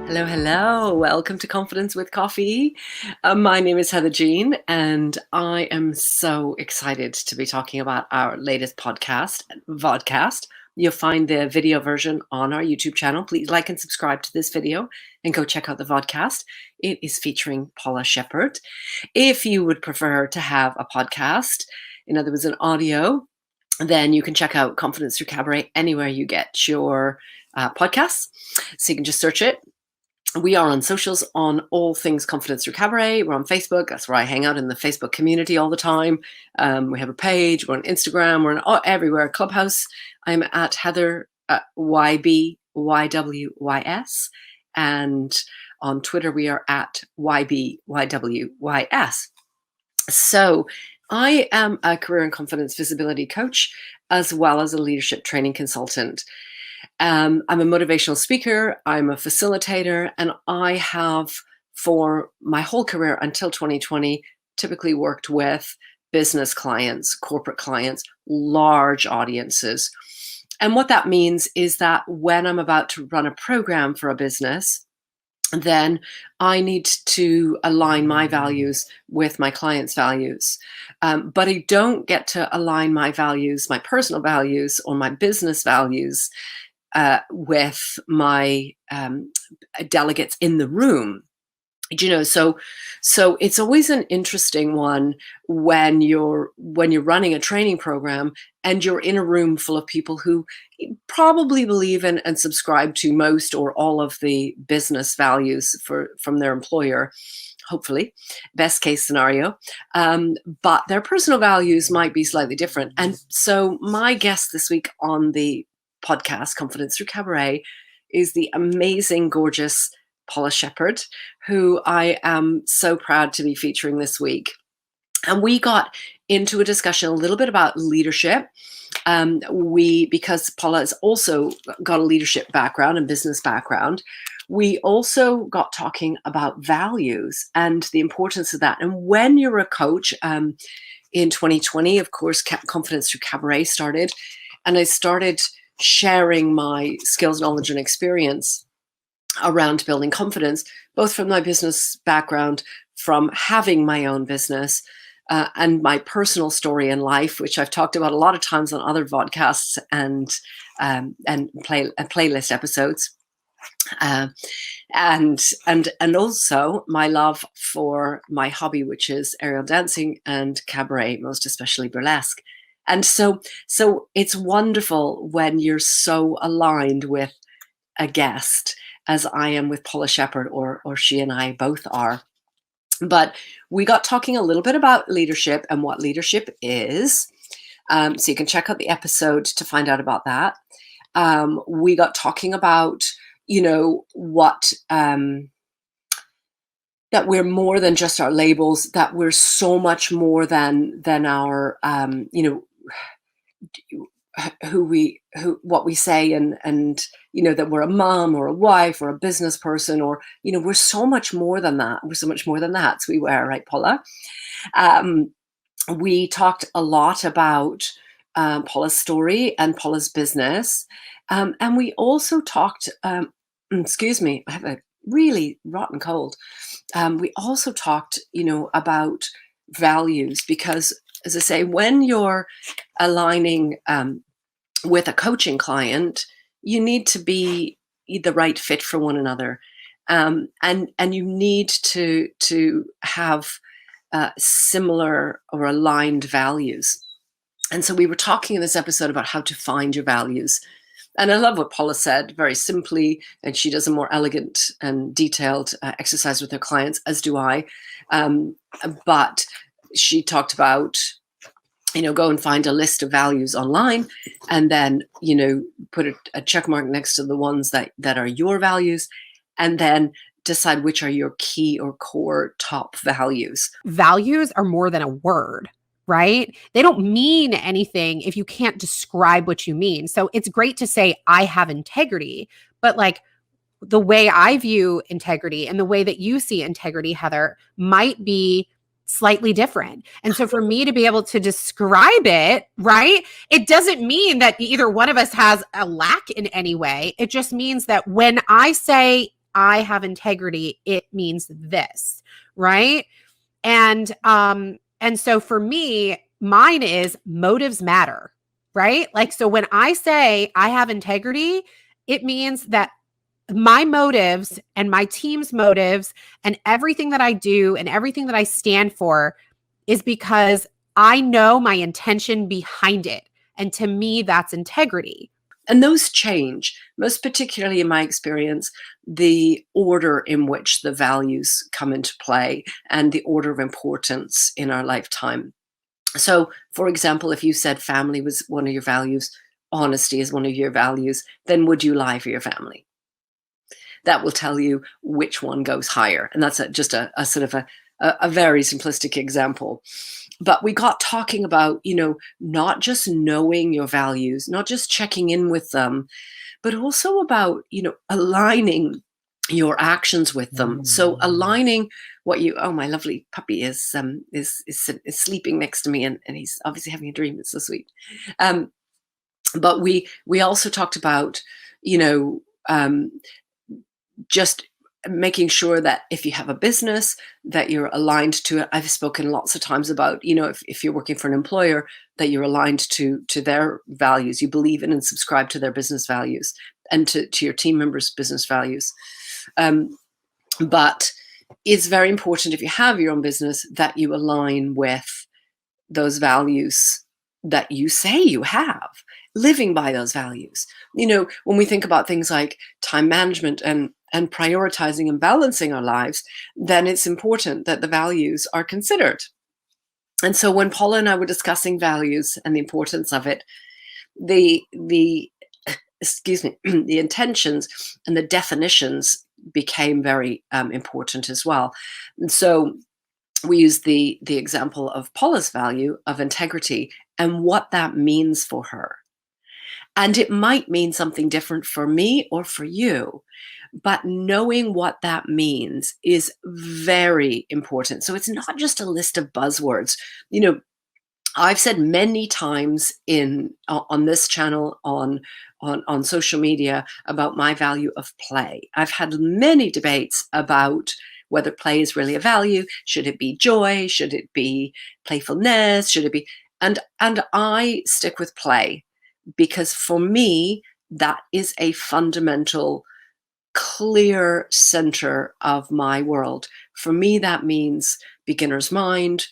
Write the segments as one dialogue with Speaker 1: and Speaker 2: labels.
Speaker 1: Hello, hello. Welcome to Confidence with Coffee. My name is Heather Jean, and I am so excited to be talking about our latest podcast, Vodcast. You'll find the video version on our YouTube channel. Please like and subscribe to this video and go check out the Vodcast. It is featuring Paula Shepherd. If you would prefer to have a podcast, in other words, an audio, then you can check out Confidence Through Cabaret anywhere you get your podcasts. So you can just search it. We are on socials on all things Confidence Through Cabaret. We're on Facebook. That's where I hang out in the Facebook community all the time. We have a page. We're on Instagram. We're on everywhere. Clubhouse. I'm at Heather YBYWYS. And on Twitter, we are at YBYWYS. So I am a career and confidence visibility coach, as well as a leadership training consultant. I'm a motivational speaker, I'm a facilitator, and I have, for my whole career until 2020, typically worked with business clients, corporate clients, large audiences. And what that means is that when I'm about to run a program for a business, then I need to align my values with my clients' values. But I don't get to align my values, my personal values, or my business values with my delegates in the room. So it's always an interesting one when you're running a training program and you're in a room full of people who probably believe in and subscribe to most or all of the business values from their employer, hopefully, best case scenario. But their personal values might be slightly different. And so my guest this week on the podcast, Confidence Through Cabaret, is the amazing, gorgeous Paula Shepherd, who I am so proud to be featuring this week. And we got into a discussion a little bit about leadership. Because Paula has also got a leadership background and business background, we also got talking about values and the importance of that. And when you're a coach, in 2020, of course, Confidence Through Cabaret started, and I started sharing my skills, knowledge, and experience around building confidence, both from my business background, from having my own business, and my personal story in life, which I've talked about a lot of times on other podcasts and playlist episodes, and also my love for my hobby, which is aerial dancing and cabaret, most especially burlesque. And so it's wonderful when you're so aligned with a guest, as I am with Paula Shepherd, or she and I both are. But we got talking a little bit about leadership and what leadership is. So you can check out the episode to find out about that. We got talking about, what, that we're more than just our labels, that we're so much more than our, what we say, and that we're a mom or a wife or a business person, or we're so much more than that. We're so much more than that. So we were, right, Paula? We talked a lot about Paula's story and Paula's business, and we also talked. Excuse me, I have a really rotten cold. We also talked, about values, because, as I say, when you're aligning with a coaching client, you need to be the right fit for one another, and you need to have similar or aligned values. And so we were talking in this episode about how to find your values. And I love what Paula said, very simply, and she does a more elegant and detailed exercise with her clients, as do I. But she talked about, go and find a list of values online, and then, put a check mark next to the ones that are your values, and then decide which are your key or core top values.
Speaker 2: Values are more than a word, right? They don't mean anything if you can't describe what you mean. So it's great to say, I have integrity, but like the way I view integrity and the way that you see integrity, Heather, might be slightly different. And so for me to be able to describe it, right, it doesn't mean that either one of us has a lack in any way. It just means that when I say I have integrity, it means this, right? And so for me, mine is motives matter, right? Like, so when I say I have integrity, it means that my motives and my team's motives and everything that I do and everything that I stand for is because I know my intention behind it. And to me, that's integrity.
Speaker 1: And those change, most particularly in my experience, the order in which the values come into play and the order of importance in our lifetime. So, for example, if you said family was one of your values, honesty is one of your values, then would you lie for your family? That will tell you which one goes higher. And that's just a sort of a very simplistic example. But we got talking about, not just knowing your values, not just checking in with them, but also about, aligning your actions with them. So aligning what you, oh, my lovely puppy is sleeping next to me, and he's obviously having a dream. It's so sweet. But we also talked about, just making sure that if you have a business that you're aligned to it. I've spoken lots of times about, if you're working for an employer, that you're aligned to their values, you believe in and subscribe to their business values, and to your team members' business values. But it's very important, if you have your own business, that you align with those values that you say you have, living by those values. When we think about things like time management and prioritizing and balancing our lives, then it's important that the values are considered. And so when Paula and I were discussing values and the importance of it, the the intentions and the definitions became very important as well. And so we used the example of Paula's value of integrity and what that means for her. And it might mean something different for me or for you, but knowing what that means is very important. So it's not just a list of buzzwords. I've said many times on this channel, on social media, about my value of play. I've had many debates about whether play is really a value. Should it be joy? Should it be playfulness? Should it be? And I stick with play, because for me, that is a fundamental, clear center of my world. For me, that means beginner's mind,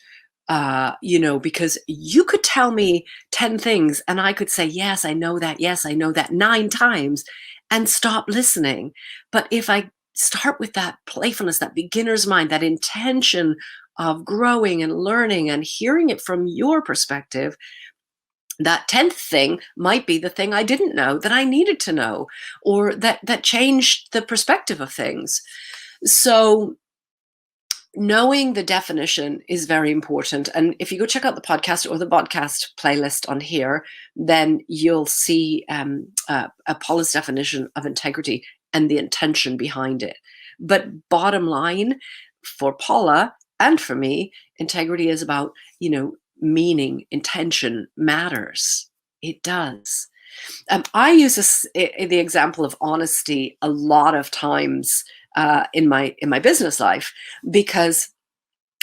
Speaker 1: because you could tell me 10 things and I could say, yes, I know that. Yes, I know that 9 times, and stop listening. But if I start with that playfulness, that beginner's mind, that intention of growing and learning and hearing it from your perspective, that 10th thing might be the thing I didn't know that I needed to know, or that changed the perspective of things. So knowing the definition is very important. And if you go check out the podcast or the Vodcast playlist on here, then you'll see Paula's definition of integrity and the intention behind it. But bottom line, for Paula and for me, integrity is about, meaning, intention matters. It does. I use the example of honesty a lot of times in my business life, because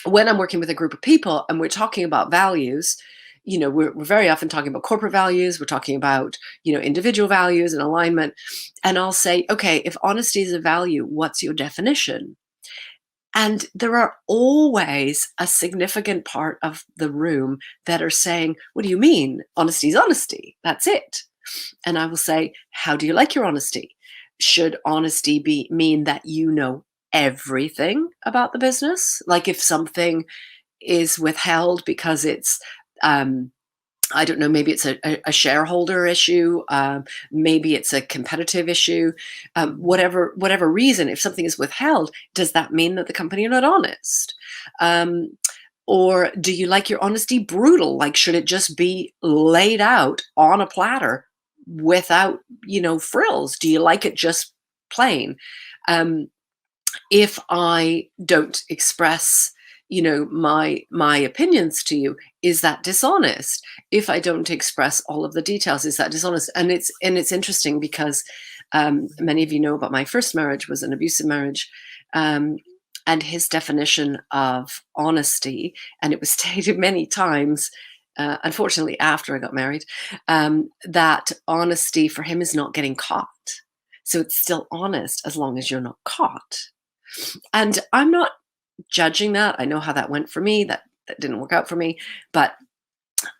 Speaker 1: when I'm working with a group of people and we're talking about values, we're very often talking about corporate values. We're talking about, individual values and alignment. And I'll say, okay, if honesty is a value, what's your definition? And there are always a significant part of the room that are saying, what do you mean? Honesty is honesty. That's it. And I will say, how do you like your honesty? Should honesty mean that you know everything about the business? Like if something is withheld because it's, I don't know, maybe it's a shareholder issue, maybe it's a competitive issue, whatever reason, if something is withheld, does that mean that the company are not honest? Or do you like your honesty brutal? Like, should it just be laid out on a platter without, frills? Do you like it just plain? If I don't express, my opinions to you, is that dishonest? If I don't express all of the details, is that dishonest? And it's interesting because Many of you know about my first marriage was an abusive marriage. And his definition of honesty, and it was stated many times, unfortunately after I got married, that honesty for him is not getting caught. So it's still honest as long as you're not caught. And I'm not judging that. I know how that went for me. That didn't work out for me. But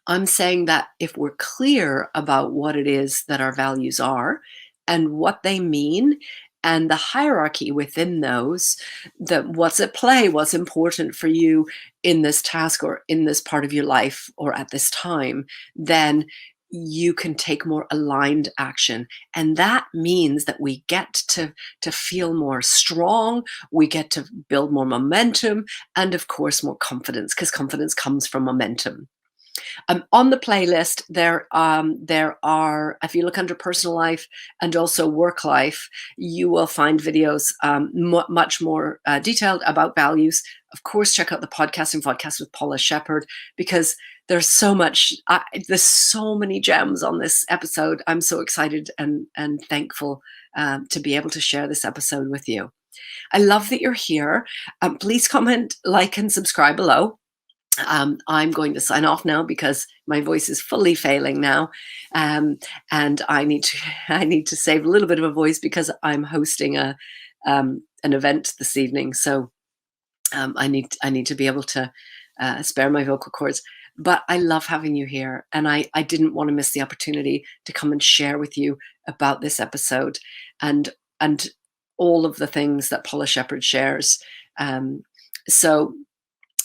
Speaker 1: I'm saying that if we're clear about what it is that our values are and what they mean, and the hierarchy within those, that what's at play, what's important for you in this task or in this part of your life or at this time, then you can take more aligned action. And that means that we get to feel more strong, we get to build more momentum, and of course, more confidence, because confidence comes from momentum. On the playlist, there are, if you look under personal life and also work life, you will find videos much more detailed about values. Of course, check out the podcast and Vodcast with Paula Shepherd, because there's so much, there's so many gems on this episode. I'm so excited and thankful to be able to share this episode with you. I love that you're here. Please comment, like, and subscribe below. I'm going to sign off now because my voice is fully failing now, and I need to save a little bit of a voice because I'm hosting an event this evening. So I need to be able to spare my vocal cords. But I love having you here, and I didn't want to miss the opportunity to come and share with you about this episode and all of the things that Paula Shepherd shares. So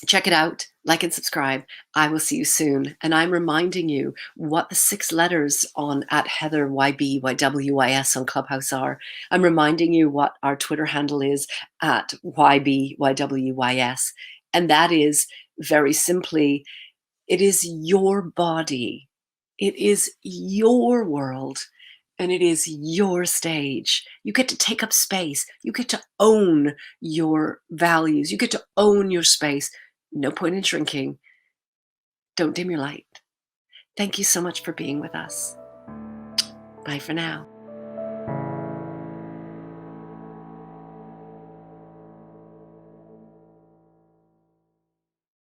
Speaker 1: check it out, like and subscribe. I will see you soon. And I'm reminding you what the 6 letters on at Heather YBYWYS on Clubhouse are. I'm reminding you what our Twitter handle is at YBYWYS. And that is very simply, it is your body. It is your world. And it is your stage. You get to take up space. You get to own your values. You get to own your space. No point in shrinking. Don't dim your light. Thank you so much for being with us. Bye for now.